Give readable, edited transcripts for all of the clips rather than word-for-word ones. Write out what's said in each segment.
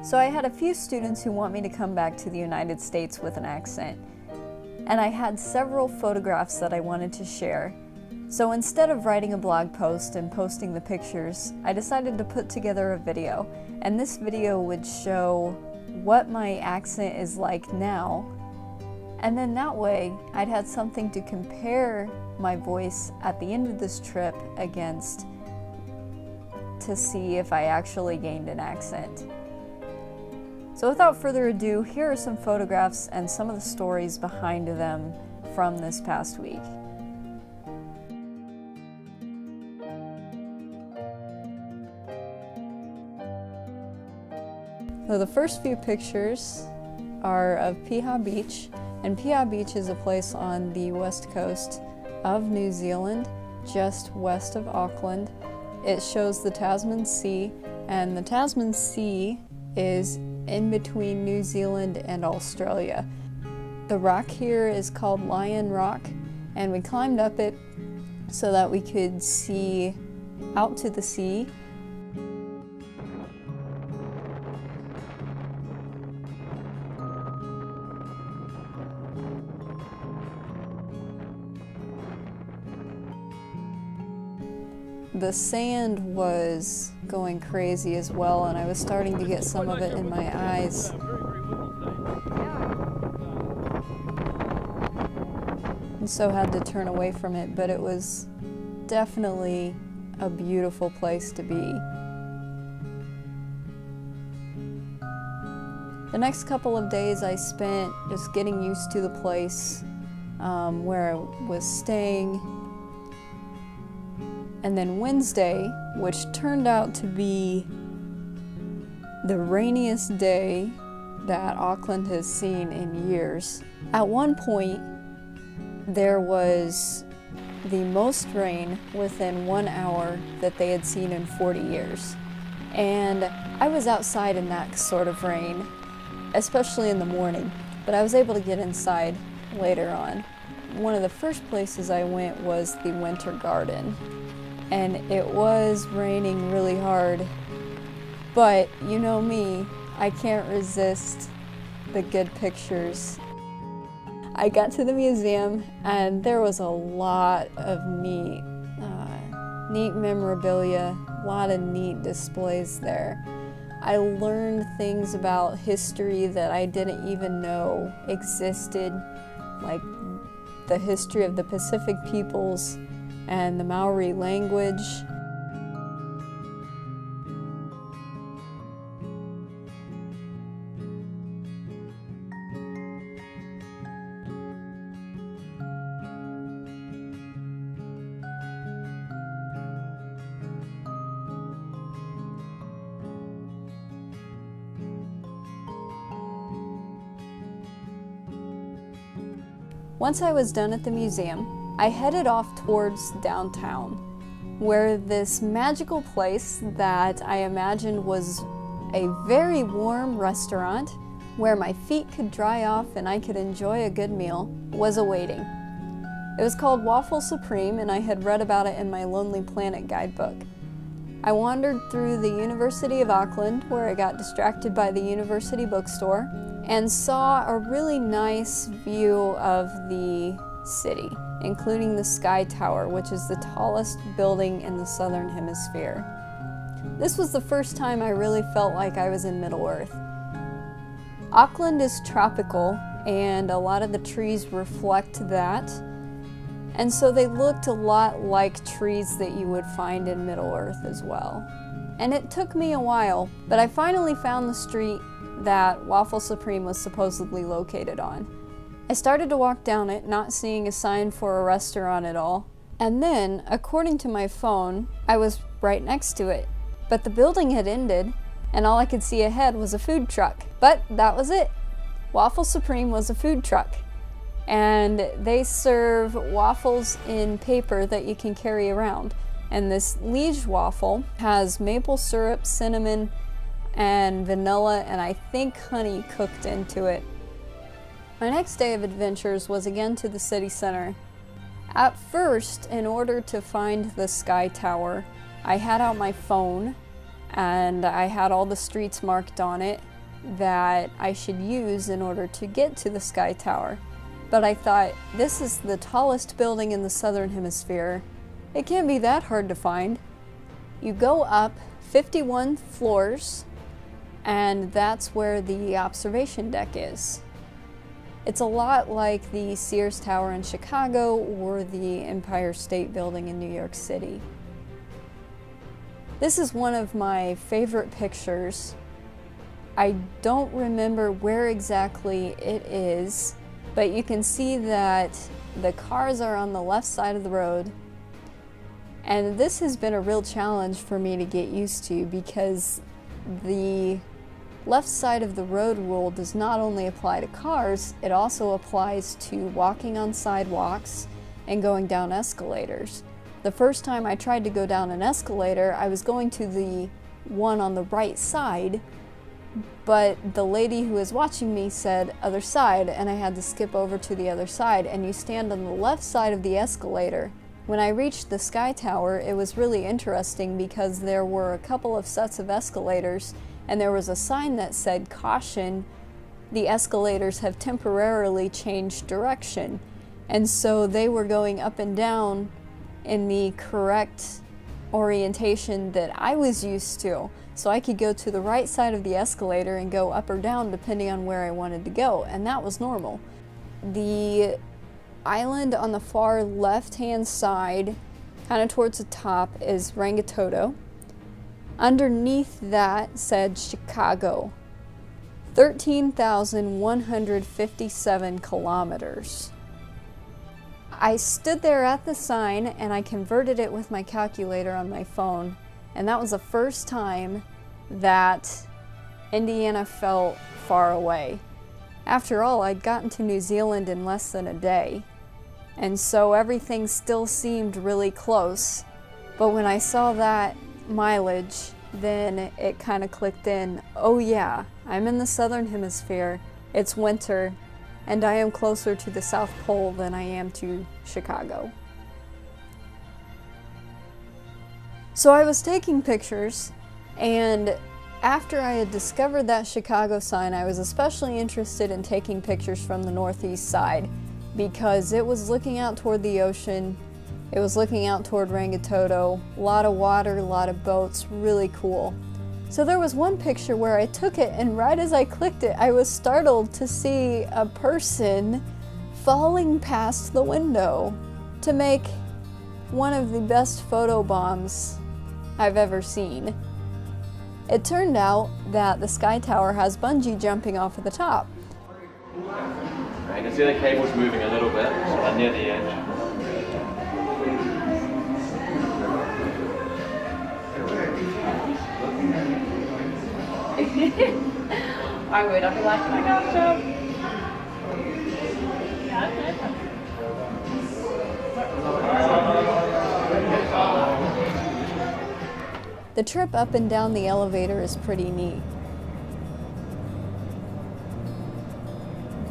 So I had a few students who want me to come back to the United States with an accent, and I had several photographs that I wanted to share. So instead of writing a blog post and posting the pictures, I decided to put together a video, and this video would show what my accent is like now, and then that way I'd had something to compare my voice at the end of this trip against to see if I actually gained an accent. So without further ado, here are some photographs and some of the stories behind them from this past week. So the first few pictures are of Piha Beach, and Piha Beach is a place on the west coast of New Zealand, just west of Auckland. It shows the Tasman Sea, and the Tasman Sea is in between New Zealand and Australia. The rock here is called Lion Rock, and we climbed up it so that we could see out to the sea. The sand was going crazy as well, and I was starting to get some of it in my eyes. And so had to turn away from it, but it was definitely a beautiful place to be. The next couple of days I spent just getting used to the place where I was staying. And then Wednesday, which turned out to be the rainiest day that Auckland has seen in years. At one point, there was the most rain within 1 hour that they had seen in 40 years. And I was outside in that sort of rain, especially in the morning, but I was able to get inside later on. One of the first places I went was the Winter Garden. And it was raining really hard, but you know me, I can't resist the good pictures. I got to the museum and there was a lot of neat memorabilia, a lot of neat displays there. I learned things about history that I didn't even know existed, like the history of the Pacific peoples and the Maori language. Once I was done at the museum, I headed off towards downtown, where this magical place that I imagined was a very warm restaurant where my feet could dry off and I could enjoy a good meal was awaiting. It was called Waffle Supreme, and I had read about it in my Lonely Planet guidebook. I wandered through the University of Auckland, where I got distracted by the university bookstore, and saw a really nice view of the city, including the Sky Tower, which is the tallest building in the southern hemisphere. This was the first time I really felt like I was in Middle-earth. Auckland is tropical, and a lot of the trees reflect that, and so they looked a lot like trees that you would find in Middle-earth as well. And it took me a while, but I finally found the street that Waffle Supreme was supposedly located on. I started to walk down it, not seeing a sign for a restaurant at all. And then, according to my phone, I was right next to it. But the building had ended, and all I could see ahead was a food truck. But that was it. Waffle Supreme was a food truck. And they serve waffles in paper that you can carry around. And this Liege waffle has maple syrup, cinnamon, and vanilla, and I think honey cooked into it. My next day of adventures was again to the city center. At first, in order to find the Sky Tower, I had out my phone and I had all the streets marked on it, that I should use in order to get to the Sky Tower. But I thought, this is the tallest building in the Southern Hemisphere. It can't be that hard to find. You go up 51 floors, and that's where the observation deck is. It's a lot like the Sears Tower in Chicago or the Empire State Building in New York City. This is one of my favorite pictures. I don't remember where exactly it is, but you can see that the cars are on the left side of the road. And this has been a real challenge for me to get used to, because the left side of the road rule does not only apply to cars, it also applies to walking on sidewalks and going down escalators. The first time I tried to go down an escalator, I was going to the one on the right side, but the lady who was watching me said other side, and I had to skip over to the other side, and you stand on the left side of the escalator. When I reached the Sky Tower, it was really interesting because there were a couple of sets of escalators, and there was a sign that said, "Caution, the escalators have temporarily changed direction." And so they were going up and down in the correct orientation that I was used to. So I could go to the right side of the escalator and go up or down depending on where I wanted to go, and that was normal. The island on the far left-hand side, kind of towards the top, is Rangitoto. Underneath that said Chicago, 13,157 kilometers. I stood there at the sign and I converted it with my calculator on my phone, and that was the first time that Indiana felt far away. After all, I'd gotten to New Zealand in less than a day, and so everything still seemed really close. But when I saw that mileage, then it kind of clicked in. Oh yeah, I'm in the Southern Hemisphere, it's winter, and I am closer to the South Pole than I am to Chicago. So I was taking pictures, and after I had discovered that Chicago sign, I was especially interested in taking pictures from the northeast side because it was looking out toward the ocean, it was looking out toward Rangitoto, a lot of water, a lot of boats, really cool. So there was one picture where I took it, and right as I clicked it, I was startled to see a person falling past the window to make one of the best photo bombs I've ever seen. It turned out that the Sky Tower has bungee jumping off of the top. You can see the cables moving a little bit, so they're near the edge. I would. I'd be like, oh my gosh, The trip up and down the elevator is pretty neat.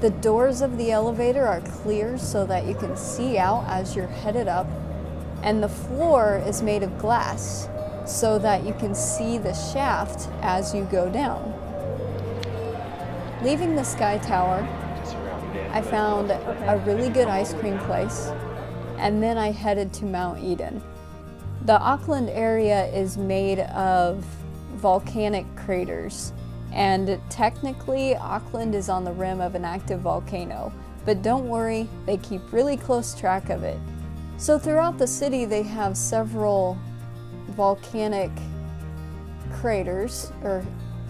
The doors of the elevator are clear so that you can see out as you're headed up, and the floor is made of glass so that you can see the shaft as you go down. Leaving the Sky Tower, I found a really good ice cream place, and then I headed to Mount Eden. The Auckland area is made of volcanic craters, and technically Auckland is on the rim of an active volcano, but don't worry, they keep really close track of it. So throughout the city they have several volcanic craters, or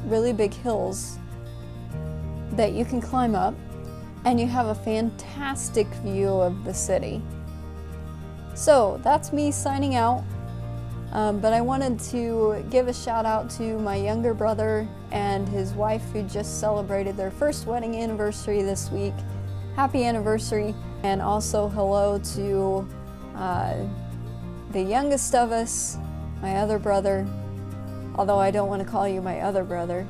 really big hills, that you can climb up, and you have a fantastic view of the city. So that's me signing out. But I wanted to give a shout out to my younger brother and his wife who just celebrated their first wedding anniversary this week. Happy anniversary. And also hello to the youngest of us, my other brother, although I don't want to call you my other brother.